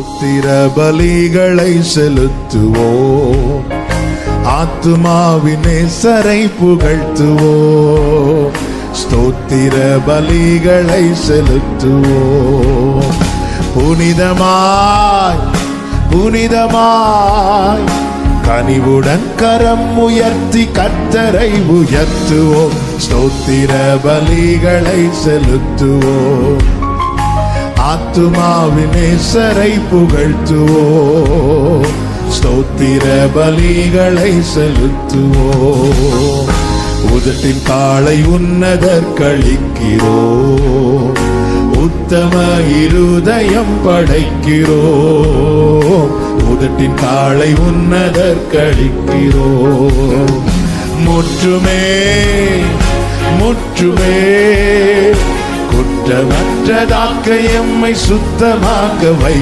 ஸ்தோத்திர பலிகளை செலுத்துவோம், ஆத்துமாவின் நேசரை புகழ்த்துவோம். ஸ்தோத்திர பலிகளை செலுத்துவோம். புனிதமாய் புனிதமாய் கனிவுடன் கரம் உயர்த்தி கர்த்தரை உயர்த்துவோம். ஸ்தோத்திர பலிகளை செலுத்துவோம், ஆத்துமாவின் நேசரை புகழ்த்துவோம். ஸ்தோத்திர பலிகளை செலுத்துவோம். உதட்டின் காலை உன்னதர் கழிக்கிறோம், உத்தம இருதயம் படைக்கிறோம். உதட்டின் காலை உன்னதர் கழிக்கிறோம். முற்றுமே முற்றுமே குற்றமற்றதாக்க எம்மை சுத்தமாக்க வை